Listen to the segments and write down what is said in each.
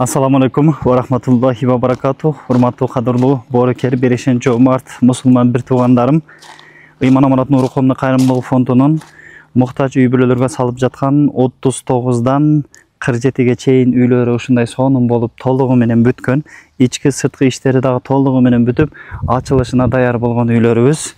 Assalamu alaikum wa rahmatullahi wa barakatuh. Hurmatly kadırlı Borekeri Bereşençi Mart Musulman bir tuğandarım. İman Amarat Nuru Qomni Qayrımlıq Fondunun muhtaç uy bölölөрgө salıp жатқан 39'dan 47'ge çeyin üylöre uşunday sonun bolup tolluğu menen bütkön. İçki sırtkı işleri dağı tolluğu menen bütüp açılışına dayar bolған üylörübüz.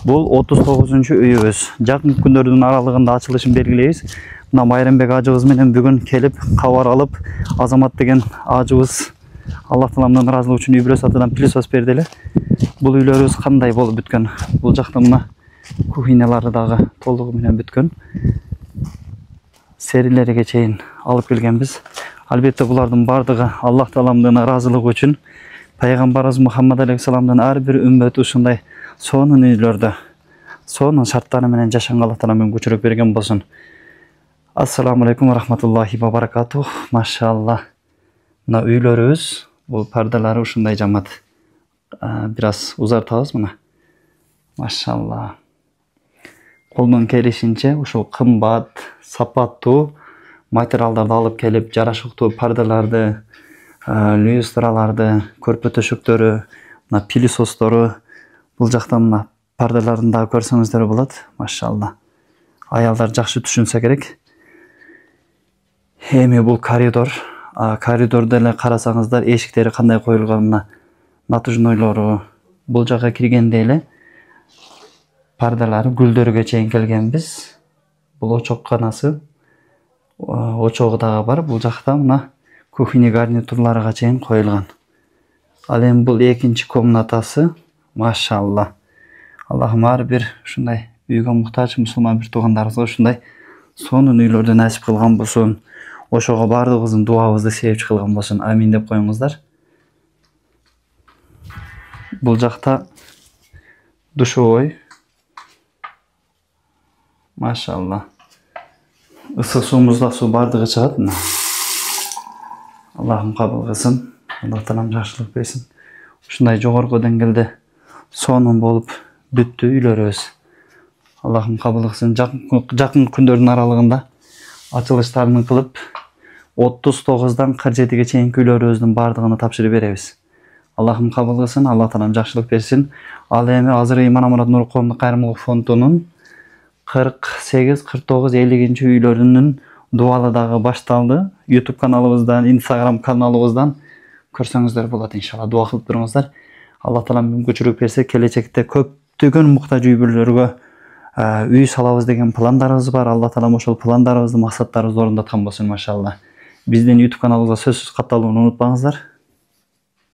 Bul 39. üyübüz. Jakın kündөрдүн aralığında açılışın belgileybiz. Mına Bayramбек ajыбыз менен бүгүн келип кабар алып, Азамат деген ажыбыз Аллах таламдан ыраазылык үчүн үй бүлө сатуудан плюс берди эле. Бул үйлөрүбүз кандай болуп бүткөн? Бул жакта мына кухнялары дагы толугу менен бүткөн. Серилерге чейин алып келгенбиз. Албетте булардын бардыгы Аллах таламдан ыраазылыгы үчүн Пайгамбарыбыз Мухаммад алейхиссаламдын ар бир үммөтү ушундай сонун үйлөрдө, сонун шарттары менен жашаганга Аллах таламдан көчүрүп берген болсун. Assalamu alaikum wa rahmatullahi wa barakatuh. Maşallah. Mına üylörübüz. Bu pardalары ушундай жамат. Biraz uzartabыз мына. Maşallah. Колдон келишинче ушул кымбат, сапаттуу материалдарды алып келип, жарашыктуу пардаларды, люстраларды, көрпө төшөктөрү, мына пилисостору, бул жакта мына пардаларын дагы көрсөңүздөр болот. Maşallah. Аялдар жакшы түшүнсө керек. Эми бул коридор. Коридордо эле карасаңыздар, эшиктери кандай коюлганына натыжнойлору. Бул жакка киргенде эле пардалары гүлдөргө чейин келгенбиз. Бул очокканасы. Очогу дагы бар. Бул жакта мына кухня гарнитурларга чейин коюлган. Ал эми бул экинчи комнатасы. Машалла. Аллахым ар бир ушундай үйгө муктаж мусулман бир туугандарыбызга ушундай сонун үйлөрдү насип кылган болсун. Ошого бардыгыбыздын дуабызды себепчи кылган болсун. Амин деп коюңуздар. Бул жакта душевой. Машалла. Ысык суумуз да суу бардыгы чыгат. Аллахым кабыл кылсын. Аллах таалам жакшылык берсин. Ушундай жогорку деңгээлде сонун болуп бүттү үйлөрүбүз. Аллахым кабыл кылсын. Жакын күндөрдүн аралыгында açılışlarını kılıp 39'dan 47'ge çeyin үйлөрүбүздүн бардыгын тапшырып беребиз. Аллахым кабыл кылсын, Аллах таалам жакшылык берсин. Ал эми азыр Иман Амарат Нуру Qomni Qayrымлык Фондунун 48, 49, 50-нчи үйлөрүнүн дуалы дагы башталды. YouTube каналыбыздан, Instagram каналыбыздан көрсөңүздөр болот иншалла. Дуа кылып туруңуздар. Аллах таалам көчүрүп берсе, келечекте көптөгөн муктаж үй бүлөлөргө үй салабыз деген пландарыбыз бар. Алла таалам ошол пландарыбызды, максаттарыбызды орундаткан болсун, машалла. Биздин YouTube каналыбызга сөзсүз катталууну унутпаңыздар.